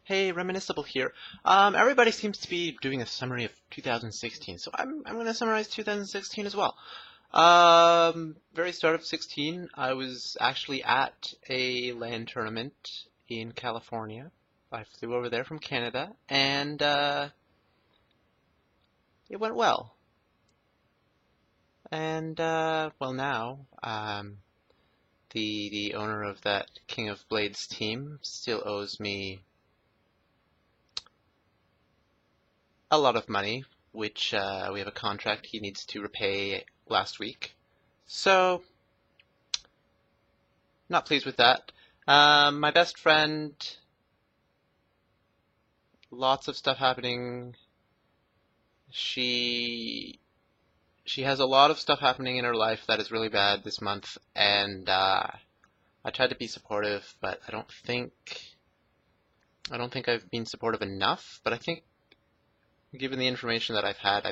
Hey, Reminiscible here. Everybody seems to be doing a summary of 2016, so I'm going to summarize 2016 as well. Very start of 16, I was actually at a LAN tournament in California. I flew over there from Canada, and it went well. And well, now the owner of that King of Blades team still owes me a lot of money, which we have a contract he needs to repay last week. So, not pleased with that. My best friend, lots of stuff happening. She has a lot of stuff happening in her life that is really bad this month, and I tried to be supportive, but I don't think I've been supportive enough. But I think, given the information that I've had,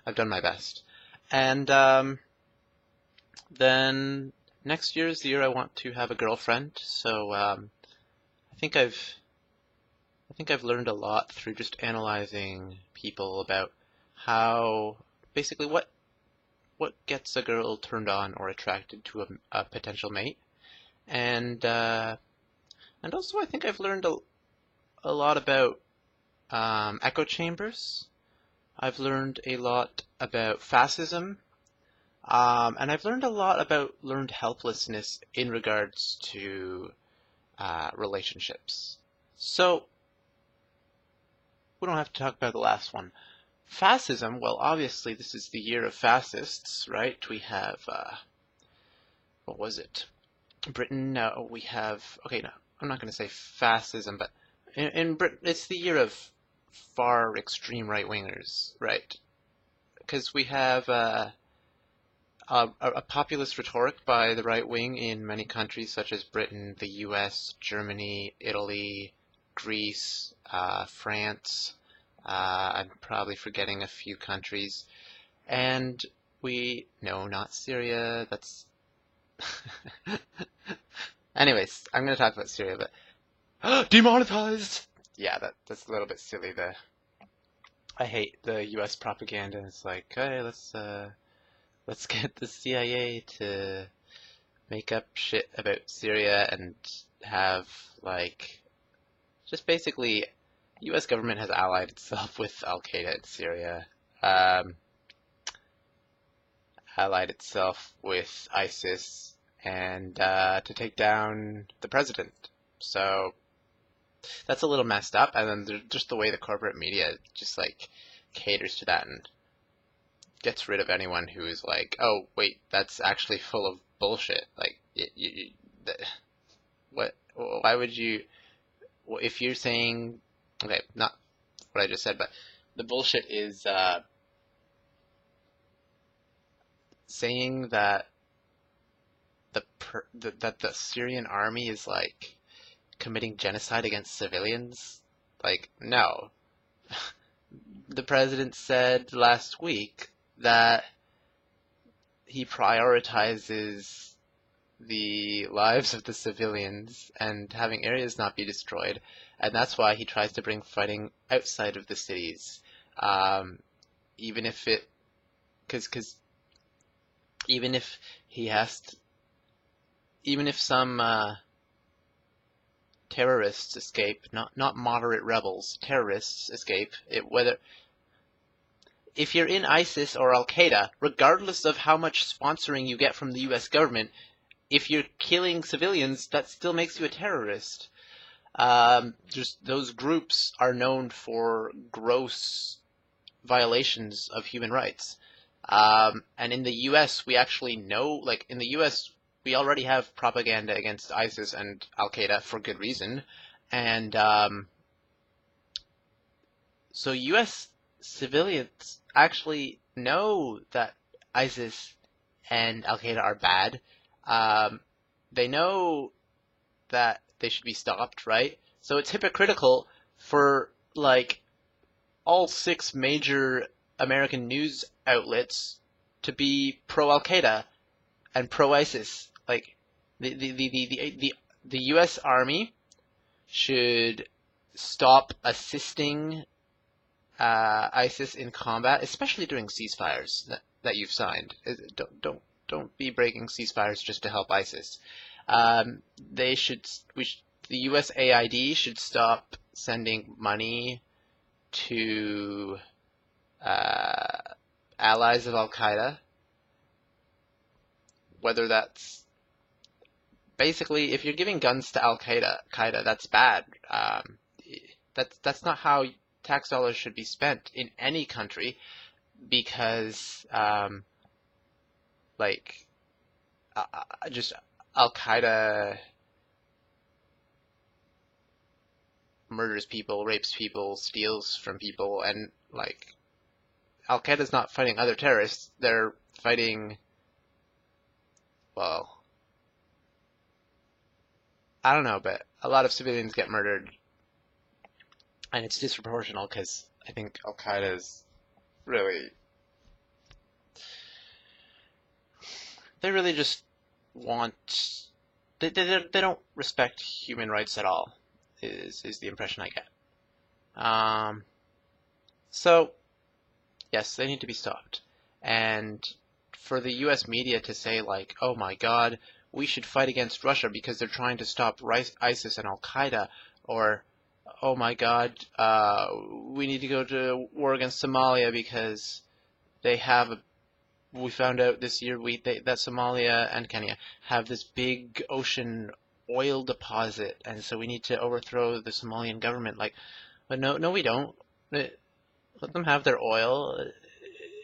I've done my best. And then next year is the year I want to have a girlfriend. So I think I've learned a lot through just analyzing people about how basically what gets a girl turned on or attracted to a potential mate, and also I think I've learned a lot about echo chambers. I've learned a lot about fascism, and I've learned a lot about learned helplessness in regards to relationships. So, we don't have to talk about the last one. Fascism, well, obviously this is the year of fascists, right? We have, what was it? Britain, we have, okay, no, I'm not going to say fascism, but in Britain, it's the year of far extreme right-wingers, right? Because we have a populist rhetoric by the right wing in many countries such as Britain, the US, Germany, Italy, Greece, France. I'm probably forgetting a few countries. And no, not Syria, that's... Anyways, I'm going to talk about Syria, but... Demonetized! Yeah, that's a little bit silly there. I hate the US propaganda. It's like, hey, let's get the CIA to make up shit about Syria and have, like, just basically, U.S. government has allied itself with Al-Qaeda in Syria, allied itself with ISIS, and to take down the president. So that's a little messed up, and then just the way the corporate media just like caters to that and gets rid of anyone who is like, oh wait, that's actually full of bullshit. Like, what? Why would you? If you're saying, okay, not what I just said, but the bullshit is saying that that the Syrian army is like committing genocide against civilians. Like, no. The president said last week that he prioritizes the lives of the civilians and having areas not be destroyed, and that's why he tries to bring fighting outside of the cities, even if it, because even if he has to, even if some terrorists escape, not moderate rebels, terrorists escape, if you're in ISIS or Al-Qaeda, regardless of how much sponsoring you get from the US government, if you're killing civilians, that still makes you a terrorist. Just those groups are known for gross violations of human rights. And in the US, we actually know, like in the US, we already have propaganda against ISIS and Al-Qaeda for good reason. And so US civilians actually know that ISIS and Al-Qaeda are bad. They know that they should be stopped, right? So it's hypocritical for, like, all 6 major American news outlets to be pro-Al-Qaeda and pro-ISIS. Like, the U.S. Army should stop assisting ISIS in combat, especially during ceasefires that you've signed. Don't be breaking ceasefires just to help ISIS. They should the USAID should stop sending money to allies of Al Qaeda, whether that's basically if you're giving guns to Al Qaeda, that's bad. That's not how tax dollars should be spent in any country, because like just Al Qaeda murders people, rapes people, steals from people, and like Al Qaeda's not fighting other terrorists. They're fighting, well, I don't know, but a lot of civilians get murdered, and it's disproportional because I think Al Qaeda is really, they really just want, they don't respect human rights at all, is the impression I get. So yes, they need to be stopped. And for the US media to say like, oh my God, we should fight against Russia because they're trying to stop ISIS and Al Qaeda, or oh my God, we need to go to war against Somalia because they have we found out this year that Somalia and Kenya have this big ocean oil deposit, and so we need to overthrow the Somalian government. Like, but no, we don't. Let them have their oil.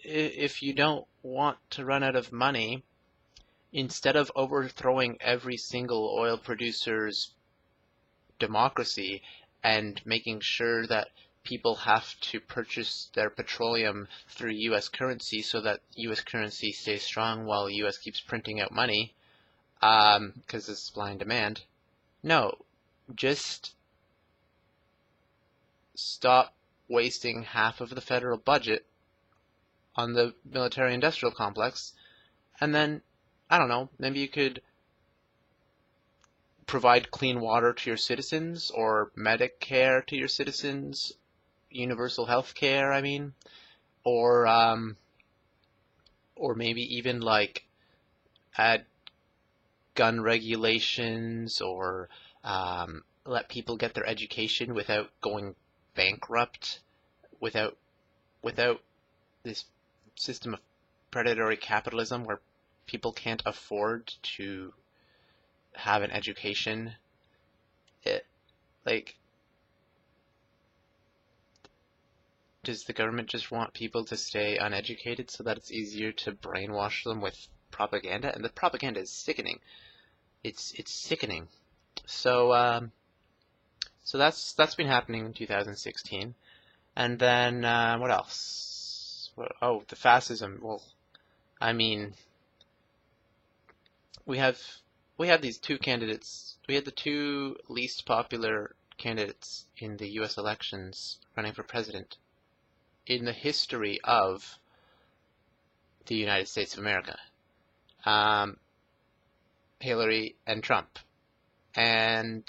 If you don't want to run out of money, instead of overthrowing every single oil producer's democracy and making sure that people have to purchase their petroleum through U.S. currency so that U.S. currency stays strong while the U.S. keeps printing out money, because it's supply and demand. No, just stop wasting half of the federal budget on the military-industrial complex, and then, I don't know, maybe you could provide clean water to your citizens, or Medicare to your citizens, universal health care, I mean, or maybe even like add gun regulations, or let people get their education without going bankrupt, without this system of predatory capitalism where people can't afford to have an education. Like, does the government just want people to stay uneducated so that it's easier to brainwash them with propaganda? And the propaganda is sickening. It's sickening. So so that's been happening in 2016. And then what else? Oh, the fascism. Well, I mean, we had these two candidates. We had the two least popular candidates in the U.S. elections running for president in the history of the United States of America. Hillary and Trump. And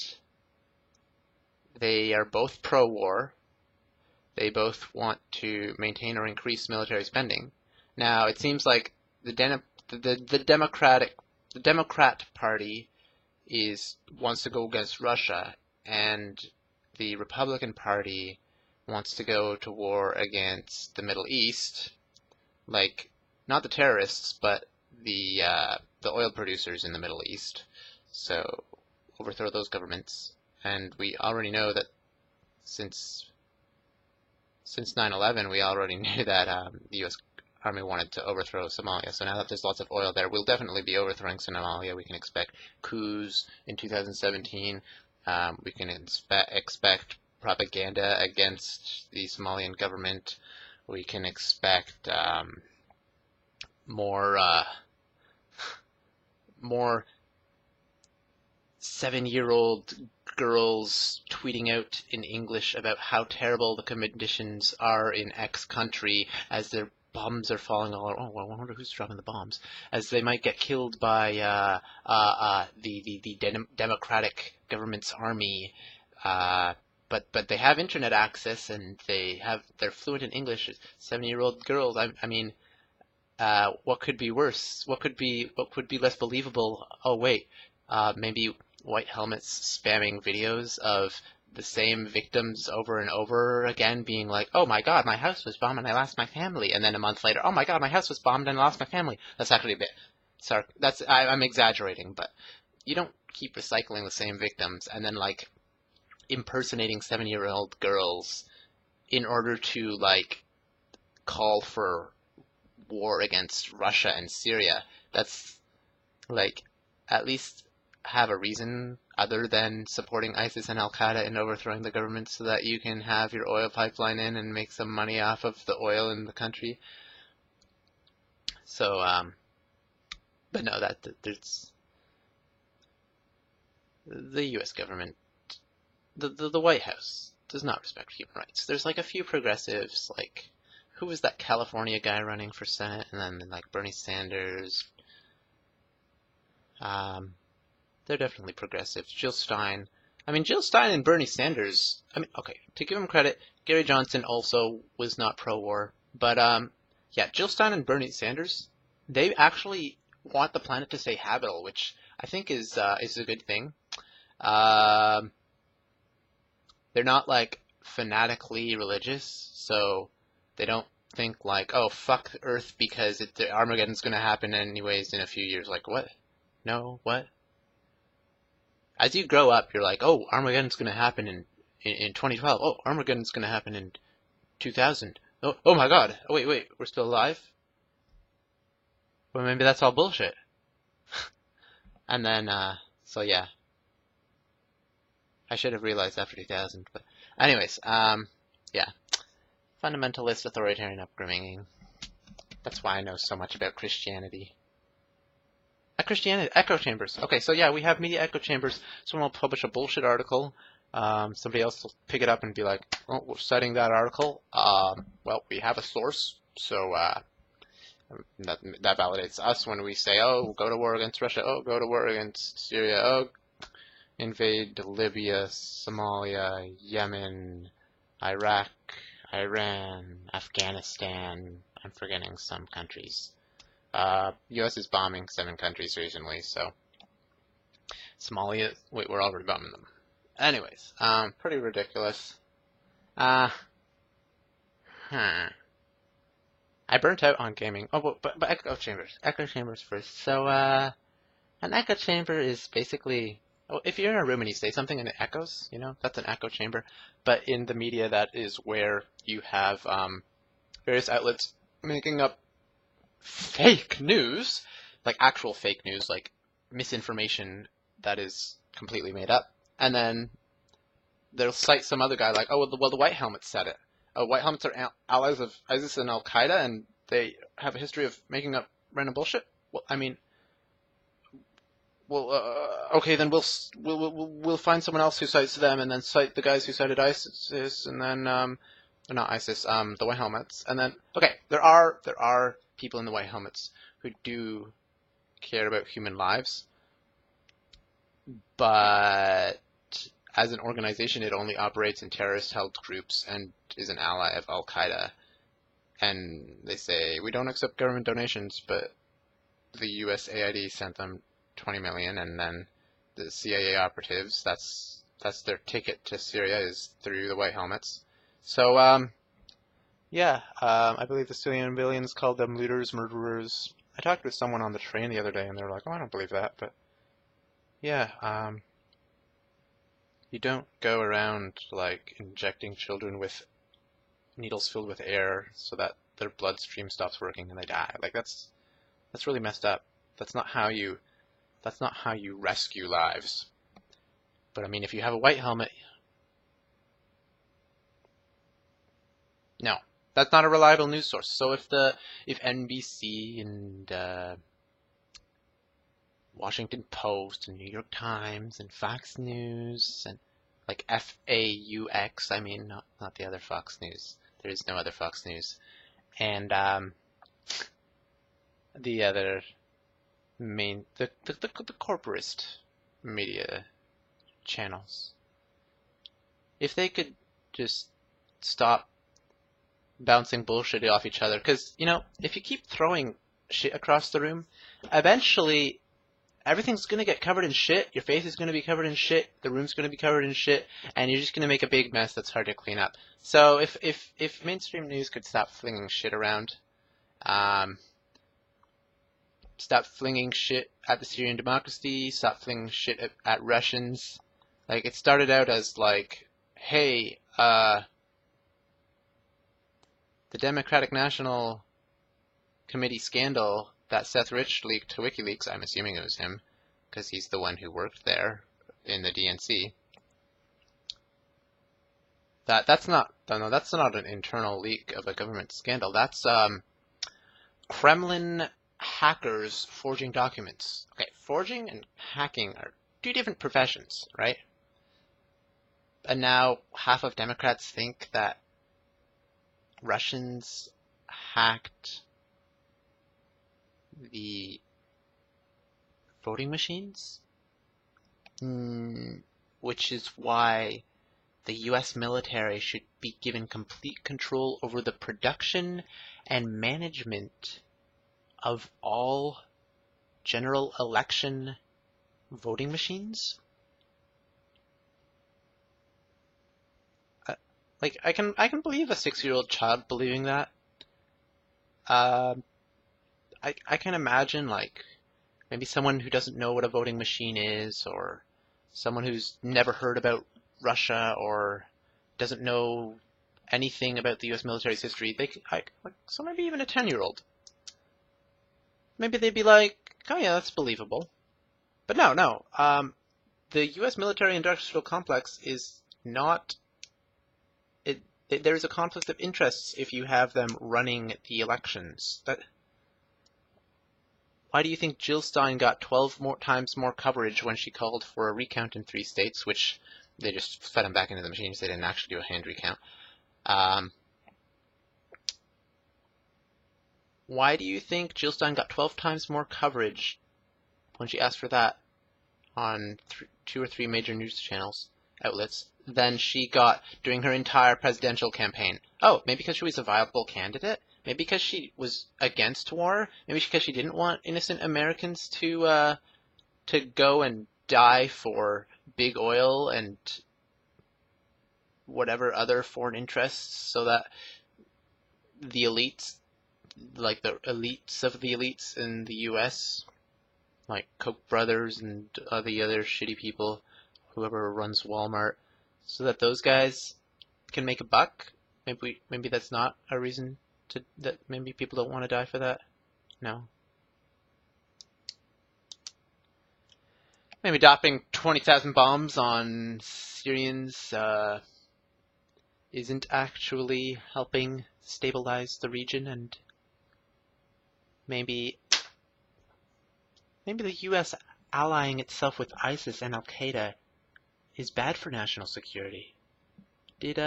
they are both pro-war. They both want to maintain or increase military spending. Now, it seems like the Democrat Party wants to go against Russia, and the Republican Party wants to go to war against the Middle East, like not the terrorists, but the oil producers in the Middle East. So overthrow those governments. And we already know that since 9/11, we already knew that the U.S. Army wanted to overthrow Somalia. So now that there's lots of oil there, we'll definitely be overthrowing Somalia. We can expect coups in 2017. We can expect propaganda against the Somalian government. We can expect more 7-year-old girls tweeting out in English about how terrible the conditions are in X country as their bombs are falling all around. Oh, I wonder who's dropping the bombs. As they might get killed by the Democratic government's army. but they have internet access and they're fluent in English. 70-year-old girls. I mean, what could be worse? What could be less believable? Oh wait, maybe white helmets spamming videos of the same victims over and over again, being like, "Oh my God, my house was bombed and I lost my family," and then a month later, "Oh my God, my house was bombed and I lost my family." That's actually a bit. Sorry, I'm exaggerating, but you don't keep recycling the same victims and then like impersonating 70-year-old girls in order to like call for war against Russia and Syria. That's like at least have a reason other than supporting ISIS and Al Qaeda and overthrowing the government so that you can have your oil pipeline in and make some money off of the oil in the country. So, but no, there's the U.S. government, the White House does not respect human rights. There's like a few progressives, like who was that California guy running for Senate, and then like Bernie Sanders. They're definitely progressives. Jill Stein. I mean, Jill Stein and Bernie Sanders. I mean, okay, to give them credit, Gary Johnson also was not pro-war, but yeah, Jill Stein and Bernie Sanders, they actually want the planet to stay habitable, which I think is a good thing. Um, they're not like fanatically religious, so they don't think like, oh, fuck Earth because the Armageddon's gonna happen anyways in a few years. Like, what? No, what? As you grow up, you're like, oh, Armageddon's gonna happen in 2012. Oh, Armageddon's gonna happen in 2000. Oh my God. Oh, wait, we're still alive? Well, maybe that's all bullshit. And then, so yeah. I should have realized after 2000, but anyways, yeah. Fundamentalist authoritarian upbringing. That's why I know so much about Christianity. Christianity, echo chambers. Okay, so yeah, we have media echo chambers. Someone will publish a bullshit article. Somebody else will pick it up and be like, "Oh, we're citing that article. Well, we have a source, so that validates us when we say, oh, go to war against Russia. Oh, go to war against Syria. Oh, invade Libya, Somalia, Yemen, Iraq, Iran, Afghanistan. I'm forgetting some countries. U.S. is bombing 7 countries recently, so Somalia, wait, we're already bombing them. Anyways, pretty ridiculous. I burnt out on gaming. Oh, but echo chambers first. So, an echo chamber is basically, oh, if you're in a room and you say something and it echoes, that's an echo chamber. But in the media, that is where you have various outlets making up fake news, like actual fake news, like misinformation that is completely made up. And then they'll cite some other guy like, oh, well, the White Helmets said it. White Helmets are allies of ISIS and Al Qaeda, and they have a history of making up random bullshit. Well, I mean, okay, then we'll find someone else who cites them, and then cite the guys who cited ISIS, and then not ISIS, the White Helmets, and then okay, there are people in the White Helmets who do care about human lives, but as an organization, it only operates in terrorist-held groups and is an ally of Al Qaeda. And they say, we don't accept government donations, but the USAID sent them 20 million, and then the CIA operatives, that's their ticket to Syria is through the White Helmets. So, yeah, I believe the Syrian billions called them looters, murderers. I talked with someone on the train the other day, and they were like, oh, I don't believe that, but yeah, you don't go around, like, injecting children with needles filled with air so that their bloodstream stops working and they die. Like, that's really messed up. That's not how you rescue lives. But I mean, if you have a white helmet, no, that's not a reliable news source. So if NBC and Washington Post and New York Times and Fox News and like FAUX, I mean, not the other Fox News. There is no other Fox News. And the other main, the corporate media channels. if they could just stop bouncing bullshit off each other, because, you know, if you keep throwing shit across the room, eventually everything's going to get covered in shit, your face is going to be covered in shit, the room's going to be covered in shit, and you're just going to make a big mess that's hard to clean up. So if mainstream news could stop flinging shit around, stop flinging shit at the Syrian democracy, stop flinging shit at Russians. Like, it started out as like, hey, the Democratic National Committee scandal that Seth Rich leaked to WikiLeaks, I'm assuming it was him, because he's the one who worked there in the DNC. That's not an internal leak of a government scandal. That's Kremlin hackers forging documents. Okay, forging and hacking are two different professions, right? And now half of Democrats think that Russians hacked the voting machines, which is why the US military should be given complete control over the production and management of all general election voting machines. Like, I can believe a 6-year-old child believing that. I can imagine, like, maybe someone who doesn't know what a voting machine is, or someone who's never heard about Russia, or doesn't know anything about the U.S. military's history. So maybe even a 10-year-old. Maybe they'd be like, oh yeah, that's believable. But no. The U.S. military-industrial complex is not... There is a conflict of interests if you have them running the elections. Why do you think Jill Stein got 12 times more coverage when she called for a recount in 3 states, which they just fed them back into the machines? They didn't actually do a hand recount. Why do you think Jill Stein got 12 times more coverage when she asked for that on 2 or 3 major news outlets than she got during her entire presidential campaign? Oh, maybe because she was a viable candidate? Maybe because she was against war? Maybe because she didn't want innocent Americans to go and die for big oil and whatever other foreign interests, so that the elites, like the elites of the elites in the US, like Koch brothers and the other shitty people, whoever runs Walmart, so that those guys can make a buck? Maybe that's not a reason that maybe people don't want to die for that? No. Maybe dropping 20,000 bombs on Syrians isn't actually helping stabilize the region, and maybe the US allying itself with ISIS and Al-Qaeda is bad for national security. Did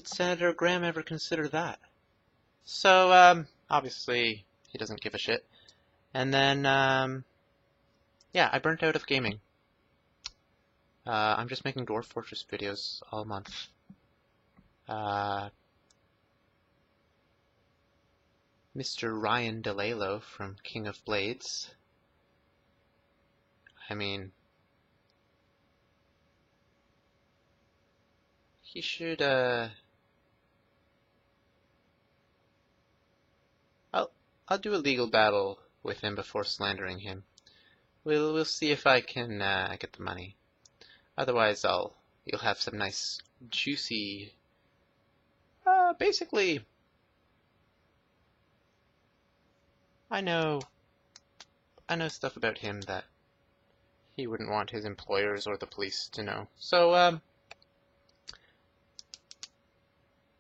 Senator Graham ever consider that? So, obviously, he doesn't give a shit. And then, yeah, I burnt out of gaming. I'm just making Dwarf Fortress videos all month. Mr. Ryan DeLalo from King of Blades. I mean, he should, I'll do a legal battle with him before slandering him. We'll see if I can get the money. Otherwise, you'll have some nice juicy. Basically, I know stuff about him that he wouldn't want his employers or the police to know. So,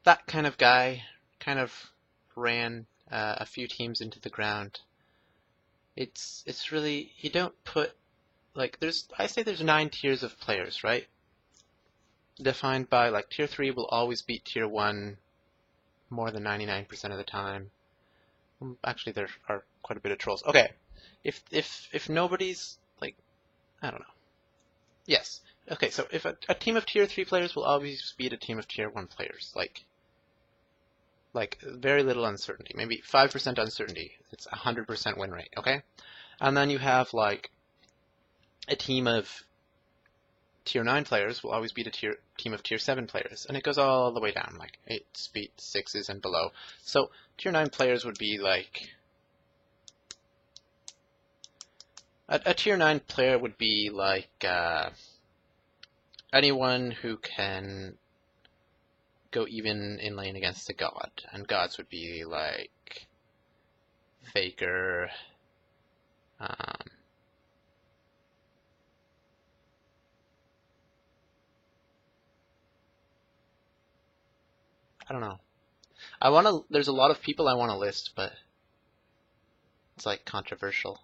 that kind of guy kind of ran a few teams into the ground. It's really, you don't put, like, I say there's 9 tiers of players, right? Defined by, like, tier 3 will always beat tier 1 more than 99% of the time. Actually, there are quite a bit of trolls. Okay, if nobody's, like, I don't know. Yes, Okay, so if a team of tier 3 players will always beat a team of tier 1 players, like very little uncertainty, maybe 5% uncertainty. It's 100% win rate, okay? And then you have like a team of tier 9 players will always beat a team of tier 7 players, and it goes all the way down, like 8s beat 6s and below. So tier 9 players would be like a tier 9 player would be like anyone who can go even in lane against a god, and gods would be like Faker, I don't know. There's a lot of people I want to list, but it's like controversial.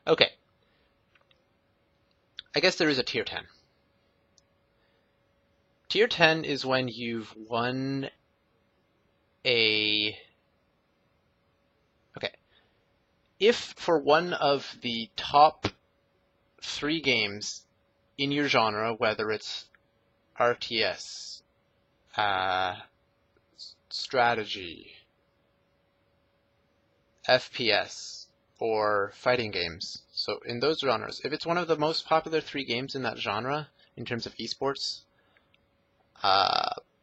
Okay. I guess there is a tier 10. Tier 10 is when you've won a... Okay. If for one of the top 3 games in your genre, whether it's RTS, strategy, FPS, or fighting games, so in those genres, if it's one of the most popular 3 games in that genre, in terms of esports,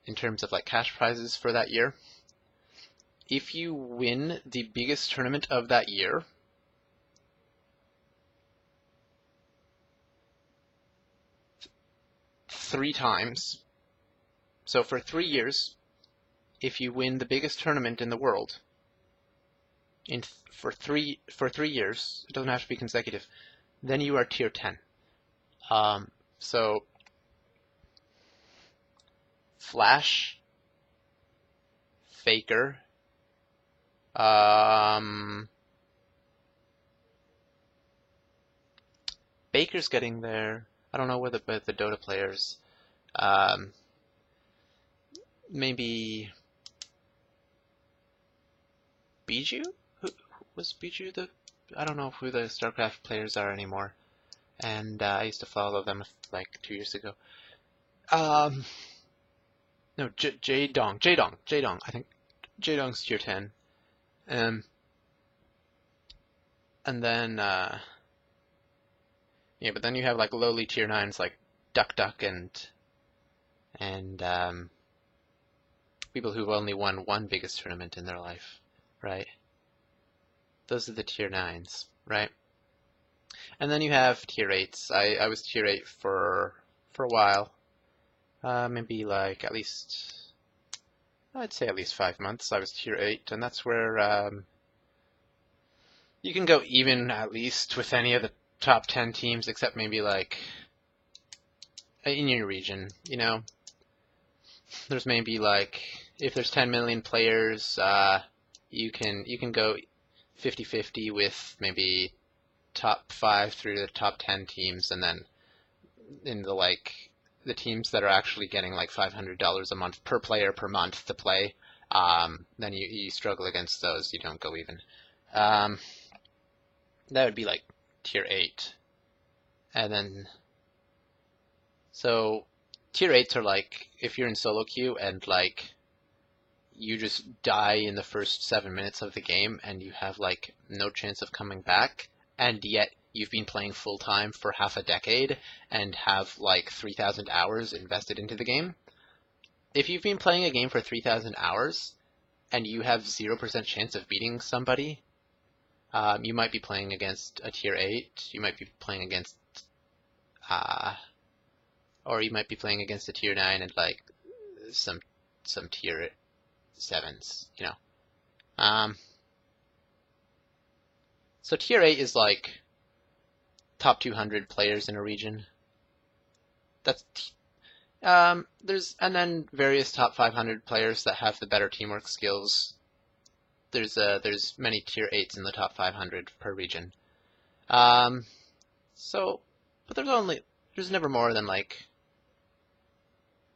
in terms of like cash prizes for that year, if you win the biggest tournament of that year, three times, so for 3 years, if you win the biggest tournament in the world, for three years, it doesn't have to be consecutive, then you are tier 10. So Flash, Faker, Baker's getting there. I don't know whether the Dota players. Maybe Bijou? Who was Bijou the? I don't know who the StarCraft players are anymore. And I used to follow them like 2 years ago. No, Jaedong. I think Jaedong's tier 10. And then yeah, but then you have like lowly tier 9s like Duck and people who've only won one biggest tournament in their life, right? Those are the tier 9s, right? And then you have tier 8s. I was tier 8 for a while. Maybe like at least, I'd say at least 5 months I was tier 8, and that's where you can go even at least with any of the top 10 teams except maybe like in your region, you know. There's maybe like, if there's 10 million players, you can go 50-50 with maybe top 5 through the top 10 teams, and then in the like the teams that are actually getting like $500 a month per player per month to play, then you struggle against those. You don't go even. That would be like tier 8. And then, so tier 8s are like, if you're in solo queue and like you just die in the first 7 minutes of the game and you have like no chance of coming back, and yet you've been playing full time for half a decade and have like 3,000 hours invested into the game. If you've been playing a game for 3,000 hours and you have 0% chance of beating somebody, you might be playing against a tier 8, you might be playing against, or you might be playing against a tier 9 and like some tier 7s, you know. So tier 8 is like top 200 players in a region. That's there's, and then various top 500 players that have the better teamwork skills. There's many tier 8s in the top 500 per region. So, but there's never more than like,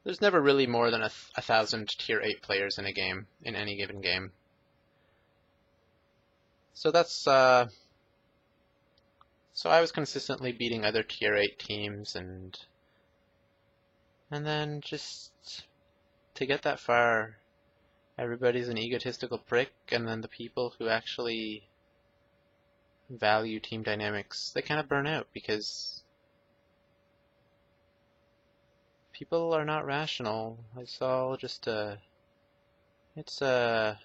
there's never really more than 1,000 tier 8 players in a game, in any given game. So that's, so I was consistently beating other tier 8 teams, and And then just to get that far, everybody's an egotistical prick, and then the people who actually value team dynamics, they kind of burn out because people are not rational. It's all just it's a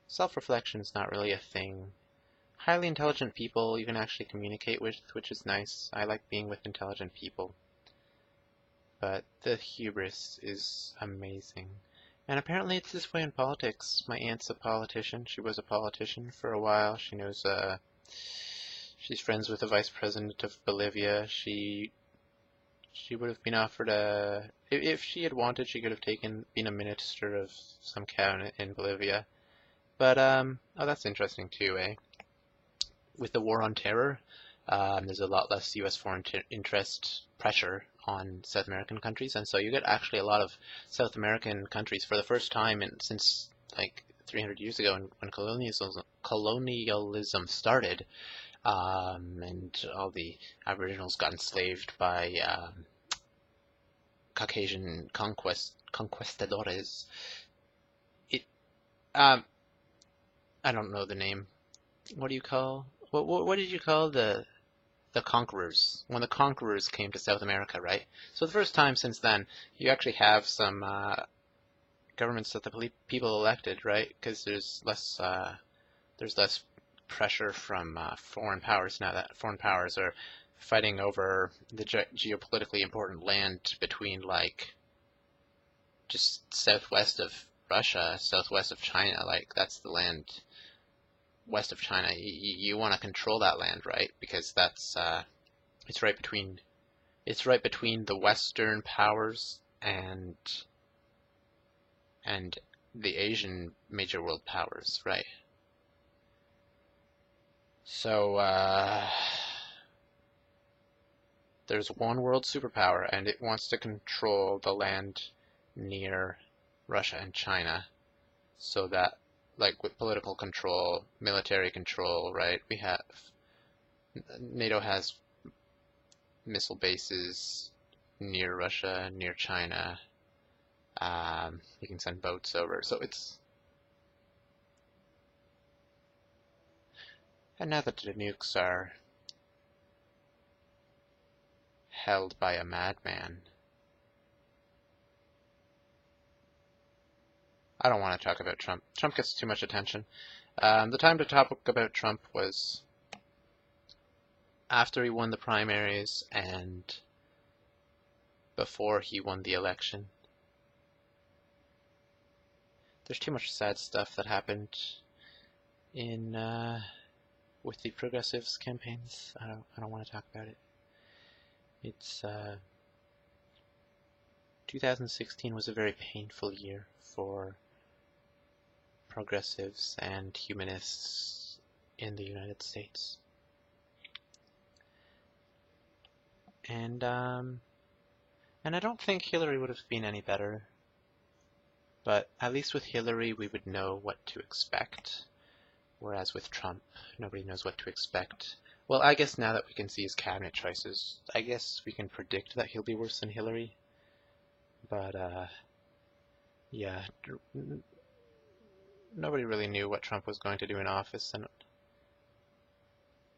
self-reflection is not really a thing. Highly intelligent people you can actually communicate with, which is nice. I like being with intelligent people. But the hubris is amazing. And apparently it's this way in politics. My aunt's a politician. She was a politician for a while. She knows, she's friends with the vice president of Bolivia. She would have been offered if she had wanted, she could have been a minister of some cabinet in Bolivia. But, oh, that's interesting too, eh? With the war on terror, there's a lot less U.S. foreign interest pressure on South American countries, and so you get actually a lot of South American countries for the first time since like 300 years ago when colonialism started, and all the Aboriginals got enslaved by Caucasian conquistadores. It, I don't know the name. What do you call? What did you call the conquerors, when the conquerors came to South America, right? So the first time since then, you actually have some governments that the people elected, right? Because there's less pressure from foreign powers now that foreign powers are fighting over the geopolitically important land between like just southwest of Russia, southwest of China, like that's the land west of China. You want to control that land, right? Because that's it's right between the Western powers and the Asian major world powers, right? So there's one world superpower, and it wants to control the land near Russia and China, so that like with political control, military control, right? NATO has missile bases near Russia, near China. You can send boats over. So and now that the nukes are held by a madman, I don't want to talk about Trump. Trump gets too much attention. The time to talk about Trump was after he won the primaries and before he won the election. There's too much sad stuff that happened in with the progressives campaigns. I don't want to talk about it. It's 2016 was a very painful year for progressives and humanists in the United States. And I don't think Hillary would have been any better. But at least with Hillary, we would know what to expect. Whereas with Trump, nobody knows what to expect. Well, I guess now that we can see his cabinet choices, I guess we can predict that he'll be worse than Hillary. But, yeah, nobody really knew what Trump was going to do in office. And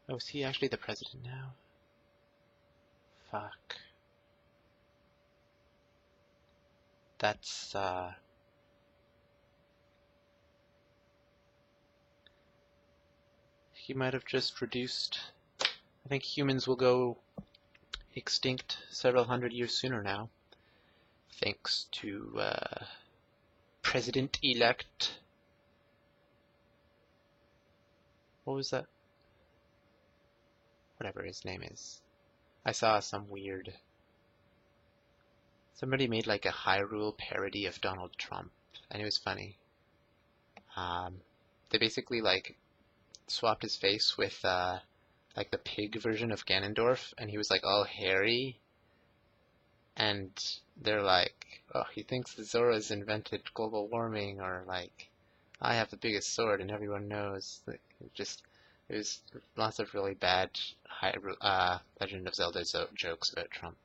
oh, is he actually the president now? Fuck. That's, he might have just reduced. I think humans will go extinct several hundred years sooner now, thanks to President-elect. What was that? Whatever his name is. I saw some weird. Somebody made like a Hyrule parody of Donald Trump, and it was funny. They basically like swapped his face with like the pig version of Ganondorf, and he was like all hairy, and they're like, oh, he thinks the Zora's invented global warming, or like, I have the biggest sword and everyone knows. Like, just There's lots of really bad Legend of Zelda jokes about Trump.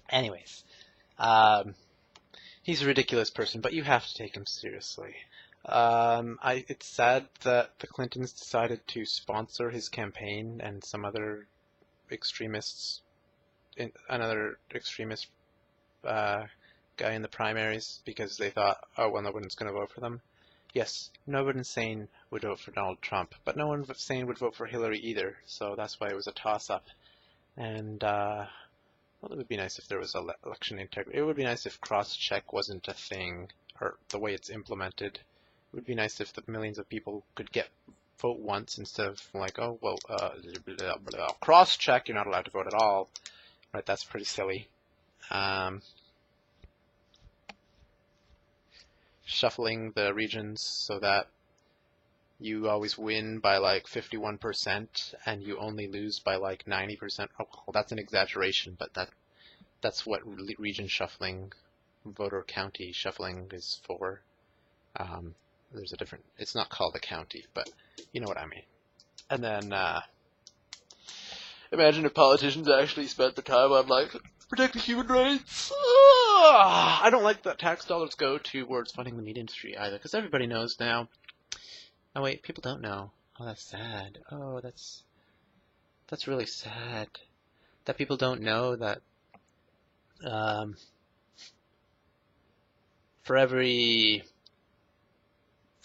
Anyways, um, he's a ridiculous person, but you have to take him seriously. It's sad that the Clintons decided to sponsor his campaign and some other extremists, another extremist guy in the primaries because they thought, oh, well, no one's going to vote for them. Yes, no one insane would vote for Donald Trump, but no one sane would vote for Hillary either, so that's why it was a toss-up. And, well, it would be nice if there was election integrity. It would be nice if cross-check wasn't a thing, or the way it's implemented. It would be nice if the millions of people could vote once instead of like, oh, well, cross-check, you're not allowed to vote at all. Right, that's pretty silly. Shuffling the regions so that you always win by like 51% and you only lose by like 90%. Oh, well, that's an exaggeration, but that's what region shuffling, voter county shuffling is for. There's a different, it's not called a county, but you know what I mean. And then imagine if politicians actually spent the time on like protecting human rights. I don't like that tax dollars go towards funding the meat industry either, because everybody knows now. Oh wait, people don't know. Oh, that's sad. Oh, that's really sad. That people don't know that for every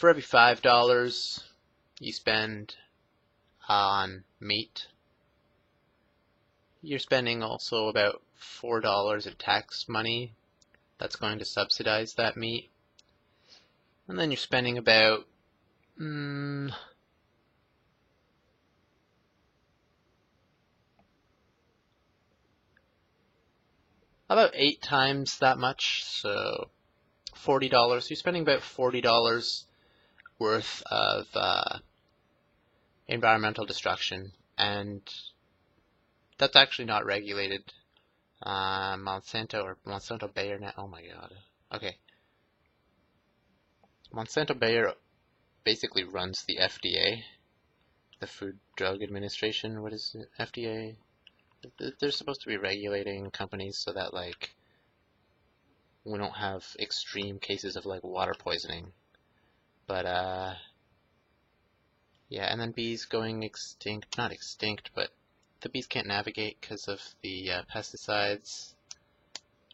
$5 you spend on meat, you're spending also about $4 of tax money that's going to subsidize that meat. And then you're spending about about 8 times that much, so $40. You're spending about $40 worth of environmental destruction, and that's actually not regulated. Monsanto Bayer now. Oh my god. Okay. Monsanto Bayer basically runs the FDA, the Food Drug Administration. What is it? FDA? They're supposed to be regulating companies so that like we don't have extreme cases of like water poisoning. But yeah, and then bees going extinct. Not extinct, but the bees can't navigate because of the pesticides.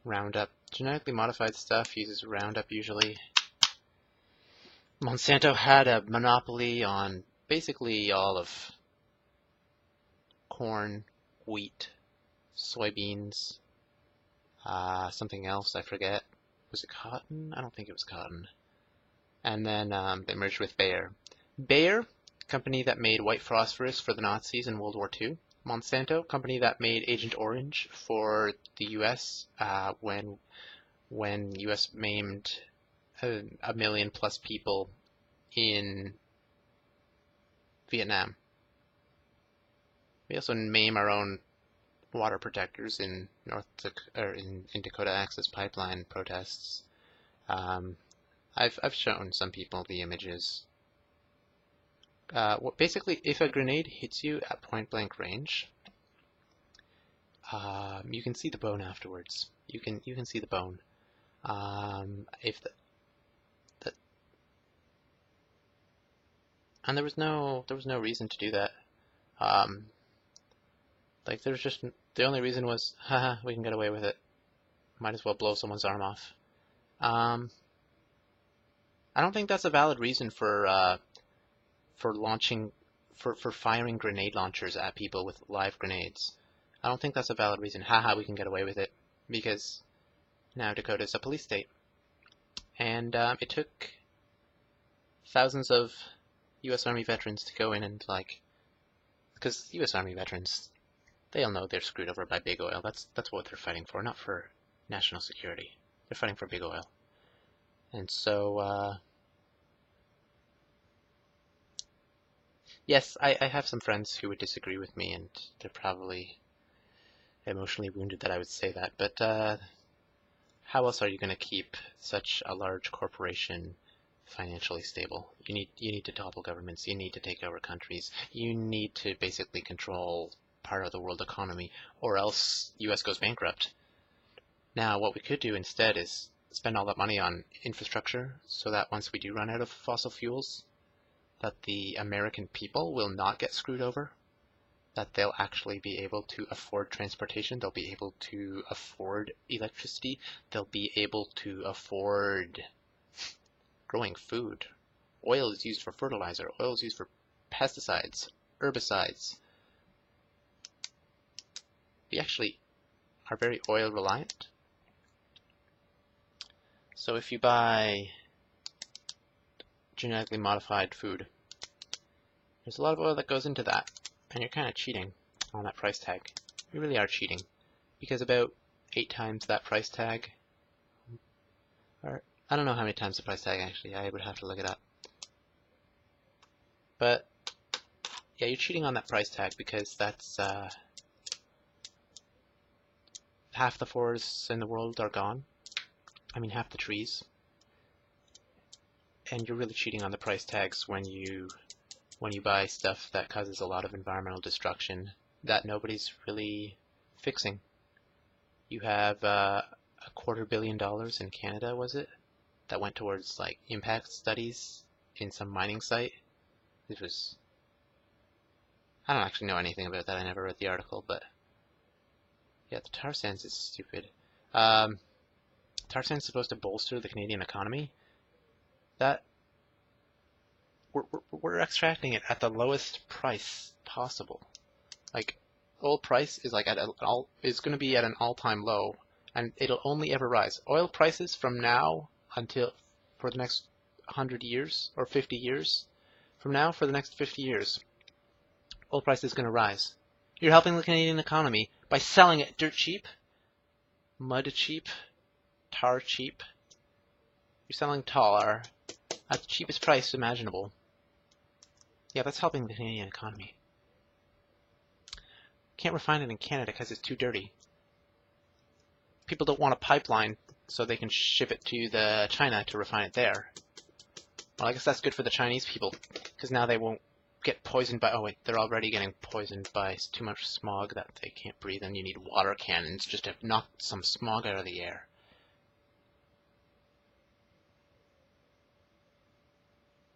Roundup. Genetically modified stuff uses Roundup usually. Monsanto had a monopoly on basically all of corn, wheat, soybeans, something else I forget. Was it cotton? I don't think it was cotton. And then they merged with Bayer. Bayer, company that made white phosphorus for the Nazis in World War II. Monsanto, company that made Agent Orange for the U.S. When U.S. maimed a million plus people in Vietnam. We also maim our own water protectors in Dakota Access Pipeline protests. I've shown some people the images. Basically, if a grenade hits you at point blank range, you can see the bone afterwards. You can see the bone. And there was no reason to do that. Like there's just the only reason was, haha, we can get away with it. Might as well blow someone's arm off. I don't think that's a valid reason for firing grenade launchers at people with live grenades. I don't think that's a valid reason. Haha, we can get away with it because now Dakota's a police state, and it took thousands of U.S. Army veterans to go in and because U.S. Army veterans, they all know they're screwed over by big oil. That's what they're fighting for, not for national security. They're fighting for big oil, and so. Yes, I have some friends who would disagree with me, and they're probably emotionally wounded that I would say that, but how else are you going to keep such a large corporation financially stable. You need to topple governments. You need to take over countries. You need to basically control part of the world economy, or else U.S. goes bankrupt. Now, what we could do instead is spend all that money on infrastructure, so that once we do run out of fossil fuels, that the American people will not get screwed over, that they'll actually be able to afford transportation, they'll be able to afford electricity, they'll be able to afford growing food. Oil is used for fertilizer, oil is used for pesticides, herbicides. We actually are very oil reliant. So if you buy genetically modified food, there's a lot of oil that goes into that, and you're kind of cheating on that price tag. You really are cheating, because about 8 times that price tag, or I don't know how many times the price tag actually, I would have to look it up. But yeah, you're cheating on that price tag, because that's half the forests in the world are gone. I mean, half the trees. And you're really cheating on the price tags when you buy stuff that causes a lot of environmental destruction that nobody's really fixing. You have $250 million in Canada, was it, that went towards like impact studies in some mining site. It was, I don't actually know anything about that. I never read the article, but yeah, the tar sands is stupid. Tar sands is supposed to bolster the Canadian economy. That we're extracting it at the lowest price possible. Like, oil price is like is going to be at an all-time low, and it'll only ever rise. Oil prices from now until for the next 100 years or 50 years, from now for the next 50 years, oil price is going to rise. You're helping the Canadian economy by selling it dirt cheap, mud cheap, tar cheap. You're selling tar at the cheapest price imaginable. Yeah, that's helping the Canadian economy. Can't refine it in Canada because it's too dirty. People don't want a pipeline so they can ship it to China to refine it there. Well, I guess that's good for the Chinese people, because now they won't get poisoned by, oh wait, they're already getting poisoned by too much smog that they can't breathe, and you need water cannons just to knock some smog out of the air.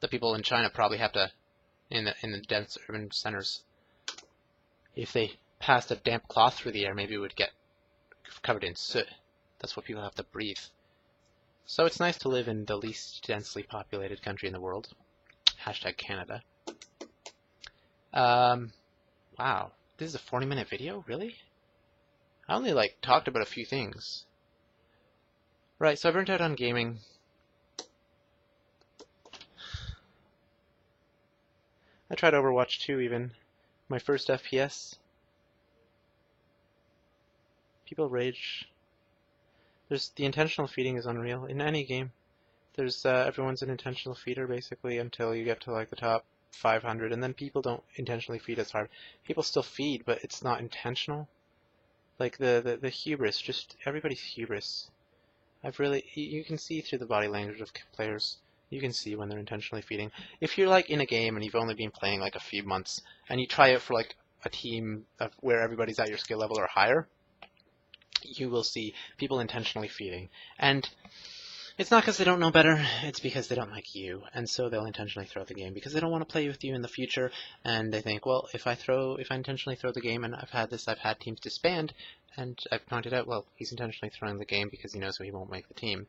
The people in China probably have to, in the dense urban centers, if they passed a damp cloth through the air, maybe it would get covered in soot. That's what people have to breathe. So it's nice to live in the least densely populated country in the world. Hashtag Canada. Wow, this is a 40-minute video? Really? I only talked about a few things. Right, so I burnt out on gaming. I tried Overwatch 2 even. My first FPS. People rage. The intentional feeding is unreal. In any game, everyone's an intentional feeder basically until you get to the top 500, and then people don't intentionally feed as hard. People still feed, but it's not intentional. Like the hubris, just everybody's hubris. You can see through the body language of players. You can see when they're intentionally feeding. If you're in a game and you've only been playing a few months, and you try it for a team where everybody's at your skill level or higher, you will see people intentionally feeding. And it's not because they don't know better, it's because they don't like you, and so they'll intentionally throw the game because they don't want to play with you in the future, and they think, well, if I intentionally throw the game, and I've had teams disband, and I've pointed out, well, he's intentionally throwing the game because he knows he won't make the team,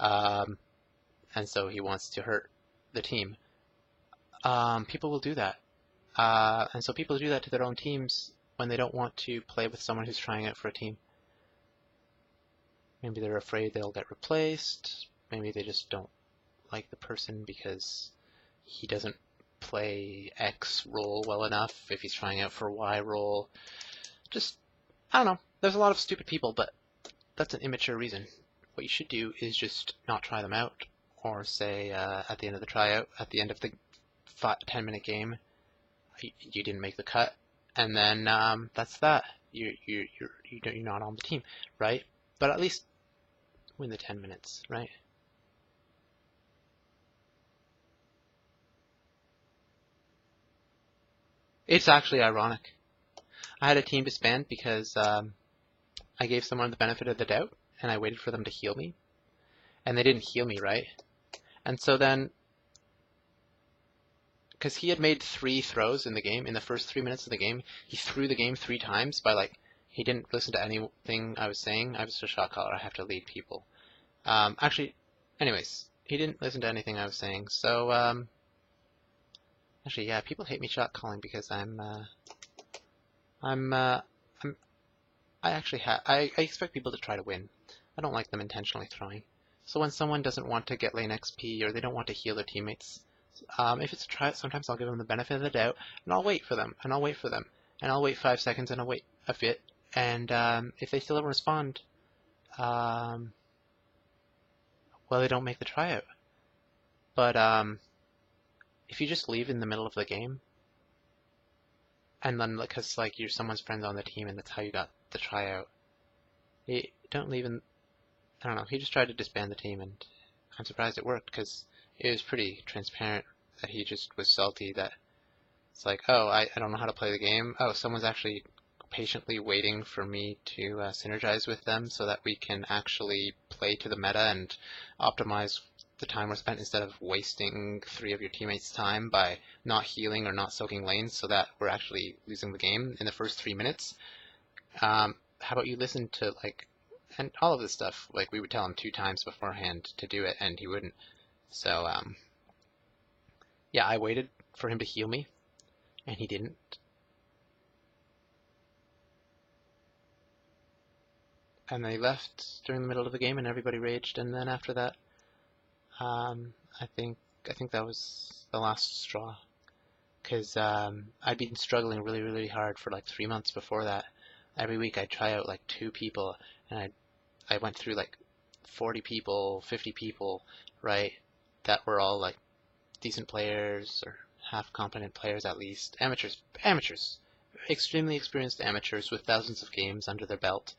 and so he wants to hurt the team. People will do that, and so people do that to their own teams when they don't want to play with someone who's trying out for a team. Maybe they're afraid they'll get replaced. Maybe they just don't like the person because he doesn't play X role well enough if he's trying out for Y role. Just, I don't know. There's a lot of stupid people, but that's an immature reason. What you should do is just not try them out, or say at the end of the tryout, at the end of the 10-minute game, you didn't make the cut, and then that's that. You're not on the team, right? But at least win the 10 minutes, right? It's actually ironic. I had a team disband because I gave someone the benefit of the doubt, and I waited for them to heal me, and they didn't heal me, right? And so then, because he had made 3 throws in the game, in the first 3 minutes of the game, he threw the game 3 times by like, he didn't listen to anything I was saying. I was a shot caller. I have to lead people. Actually, anyways, he didn't listen to anything I was saying. So, actually, yeah, people hate me shot calling because I'm, I expect people to try to win. I don't like them intentionally throwing. So when someone doesn't want to get lane XP or they don't want to heal their teammates, if it's a try, sometimes I'll give them the benefit of the doubt, and I'll wait for them, and I'll wait for them, and I'll wait 5 seconds, and I'll wait a bit, and if they still don't respond, well, they don't make the tryout. But if you just leave in the middle of the game, and then because like you're someone's friend on the team, and that's how you got the tryout, you don't leave in. I don't know. He just tried to disband the team, and I'm surprised it worked because it was pretty transparent that he just was salty that it's like, oh, I don't know how to play the game. Oh, someone's actually patiently waiting for me to synergize with them so that we can actually play to the meta and optimize the time we're spent instead of wasting 3 of your teammates' time by not healing or not soaking lanes so that we're actually losing the game in the first 3 minutes. How about you listen to like, and all of this stuff, like we would tell him 2 times beforehand to do it and he wouldn't. So, yeah, I waited for him to heal me and he didn't. And they left during the middle of the game and everybody raged, and then after that, I think that was the last straw. Because I'd been struggling really, really hard for like 3 months before that. Every week I'd try out like 2 people, and I went through like 40 people, 50 people, right, that were all like decent players or half competent players at least. Amateurs. Extremely experienced amateurs with thousands of games under their belt.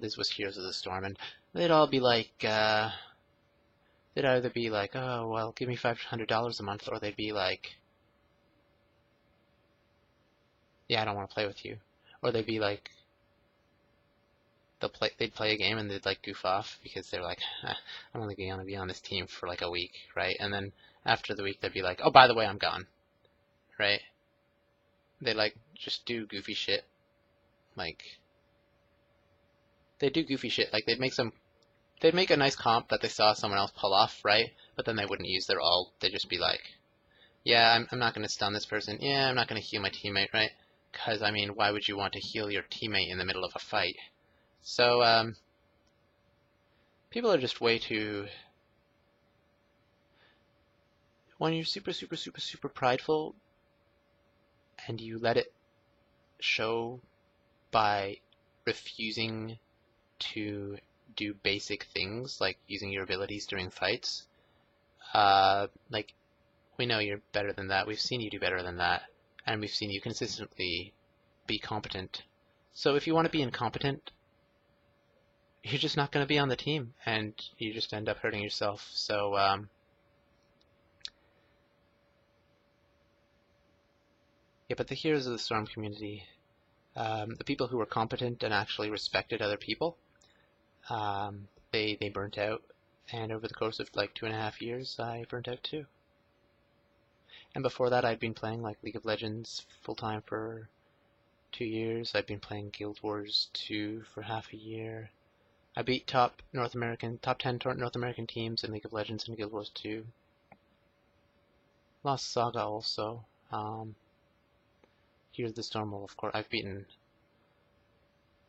This was Heroes of the Storm, and they'd all be like, they'd either be like, oh, well, give me $500 a month, or they'd be like, yeah, I don't want to play with you. Or they'd be like, they'd play a game and they'd like goof off because they're like, I'm only going to be on this team for like a week, right? And then after the week, they'd be like, oh, by the way, I'm gone, right? They like just do goofy shit, like they do goofy shit, like they'd make a nice comp that they saw someone else pull off, right? But then they wouldn't use their ult. They'd just be like, yeah, I'm not going to stun this person. Yeah, I'm not going to heal my teammate, right? Because, I mean, why would you want to heal your teammate in the middle of a fight? So, people are just way too... When you're super, super, super, super prideful, and you let it show by refusing to do basic things, like using your abilities during fights, like, we know you're better than that. We've seen you do better than that. And we've seen you consistently be competent. So if you want to be incompetent, you're just not going to be on the team, and you just end up hurting yourself. So, yeah, but the Heroes of the Storm community, the people who were competent and actually respected other people, they burnt out. And over the course of like 2.5 years, I burnt out too. And before that, I'd been playing like League of Legends full-time for 2 years. I'd been playing Guild Wars 2 for half a year. I beat top 10 North American teams in League of Legends and Guild Wars 2. Lost Saga also. Here's the Storm, of course. I've beaten...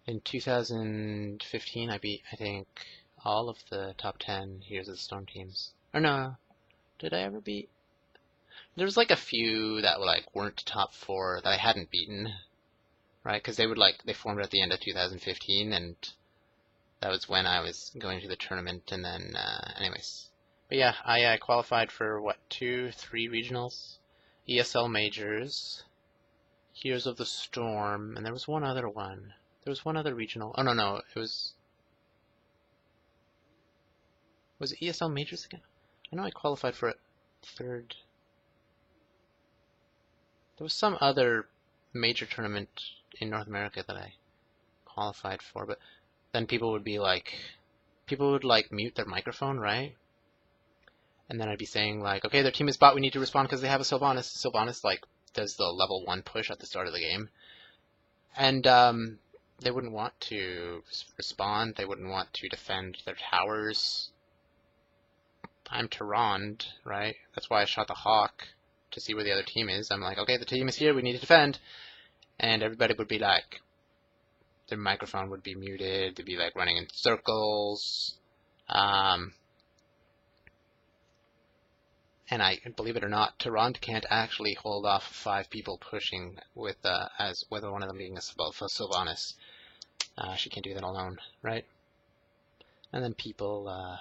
In 2015, I beat, I think, all of the top 10 Heroes of the Storm teams. Or no, did I ever beat... There was like a few that like weren't top 4 that I hadn't beaten, right? Because they formed at the end of 2015, and that was when I was going to the tournament. And then, anyways, but yeah, I qualified for what, 2, 3 regionals, ESL majors, Heroes of the Storm, and there was one other one. There was one other regional. Oh no, it was it ESL majors again? I know I qualified for a 3rd. There was some other major tournament in North America that I qualified for, but then people would mute their microphone, right? And then I'd be saying like, okay, their team is bot, we need to respond because they have a Sylvanas. Sylvanas like does the level 1 push at the start of the game. And they wouldn't want to respond, they wouldn't want to defend their towers. I'm Tyrande, right? That's why I shot the Hawk, to see where the other team is. I'm like, okay, the team is here, we need to defend. And everybody would be like, their microphone would be muted, they'd be like running in circles. And believe it or not, Tyrande can't actually hold off 5 people pushing with one of them being a Sylvanas. She can't do that alone, right? And then people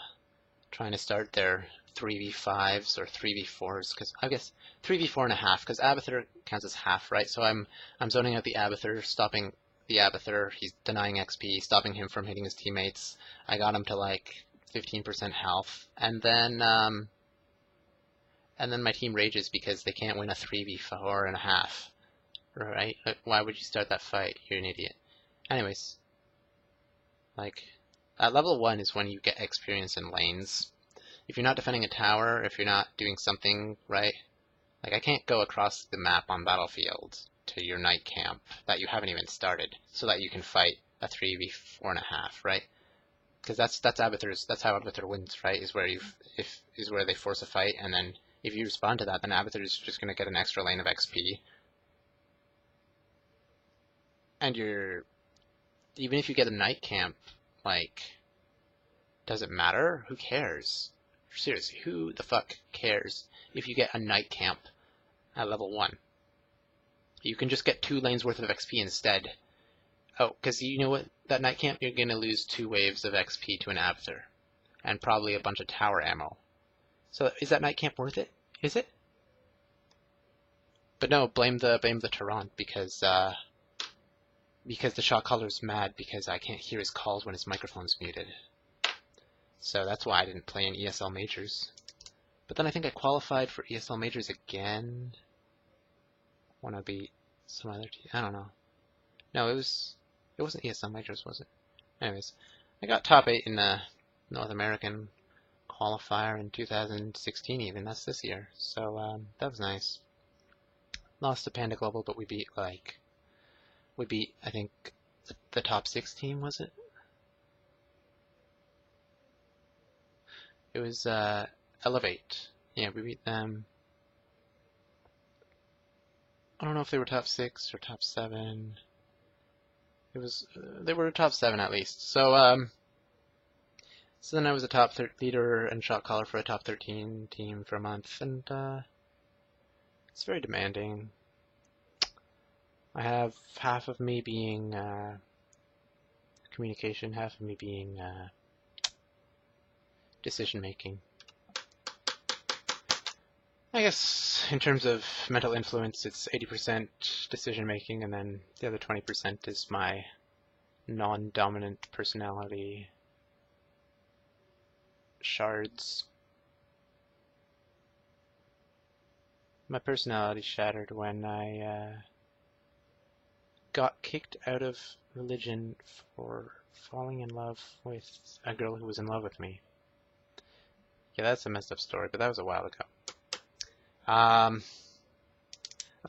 trying to start their 3v5s or 3v4s, because I guess 3v4 and a half, because Abathur counts as half, right? So I'm zoning out the Abathur, stopping the Abathur. He's denying XP, stopping him from hitting his teammates. I got him to like 15% health, and then my team rages because they can't win a 3v4 and a half, right? Like, why would you start that fight? You're an idiot. Anyways, like, at level 1 is when you get experience in lanes. If you're not defending a tower, if you're not doing something, right? Like, I can't go across the map on Battlefield to your night camp that you haven't even started so that you can fight a 3v4 and a half, right? Because that's how Abathur wins, right? Is where they force a fight, and then if you respond to that, then Abathur is just going to get an extra lane of XP. And even if you get a night camp, like, does it matter? Who cares? Seriously, who the fuck cares if you get a night camp at level 1? You can just get 2 lanes worth of XP instead. Oh, because you know what? That night camp, you're going to lose 2 waves of XP to an Abathur. And probably a bunch of tower ammo. So is that night camp worth it? Is it? But no, blame the Tyrande because the shot caller's mad because I can't hear his calls when his microphone's muted. So that's why I didn't play in ESL Majors. But then I think I qualified for ESL Majors again when I beat some other team. I don't know. No, it wasn't ESL Majors, was it? Anyways, I got top 8 in the North American qualifier in 2016 even. That's this year. So that was nice. Lost to Panda Global, but we beat I think the top 6 team, was it? It was Elevate. Yeah, we beat them. I don't know if they were top 6 or top 7. They were top 7 at least. So then I was a top leader and shot caller for a top 13 team for a month, and it's very demanding. I have half of me being communication, half of me being decision making. I guess in terms of mental influence, it's 80% decision making, and then the other 20% is my non-dominant personality shards. My personality shattered when I got kicked out of religion for falling in love with a girl who was in love with me. Yeah, that's a messed up story, but that was a while ago. I've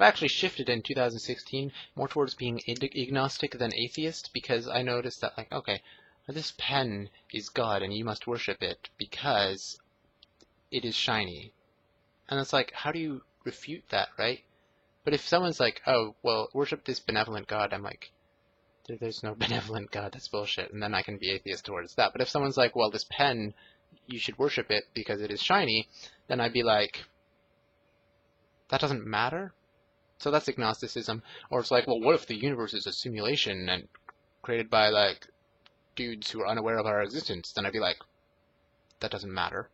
actually shifted in 2016 more towards being agnostic than atheist, because I noticed that, like, okay, this pen is God and you must worship it because it is shiny. And it's like, how do you refute that, right? But if someone's like, oh, well, worship this benevolent God, I'm like, there's no benevolent God, that's bullshit, and then I can be atheist towards that. But if someone's like, well, this pen, you should worship it because it is shiny, then I'd be like, that doesn't matter? So that's agnosticism. Or it's like, well, what if the universe is a simulation and created by, like, dudes who are unaware of our existence? Then I'd be like, that doesn't matter.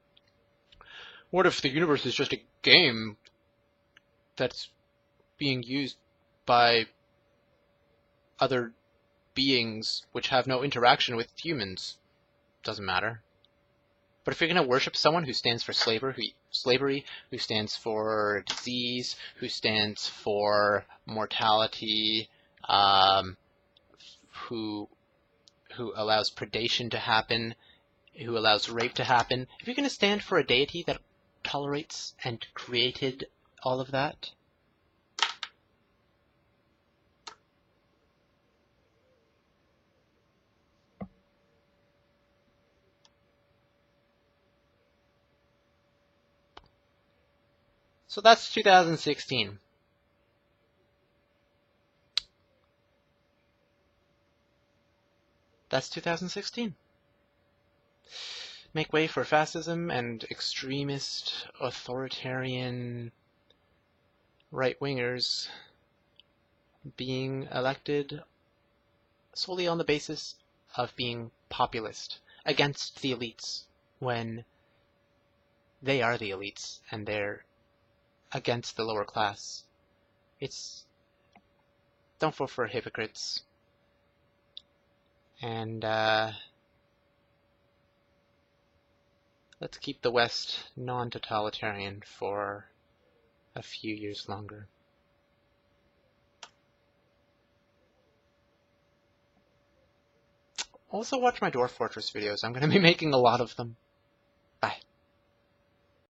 What if the universe is just a game that's being used by other beings which have no interaction with humans? Doesn't matter. But if you're going to worship someone who stands for slavery, who stands for disease, who stands for mortality, who allows predation to happen, who allows rape to happen, if you're going to stand for a deity that tolerates and created all of that, so that's 2016. That's 2016. Make way for fascism and extremist, authoritarian right-wingers being elected solely on the basis of being populist against the elites when they are the elites and they're against the lower class. Don't vote for hypocrites. And let's keep the West non-totalitarian for a few years longer. Also watch my Dwarf Fortress videos. I'm going to be making a lot of them. Bye.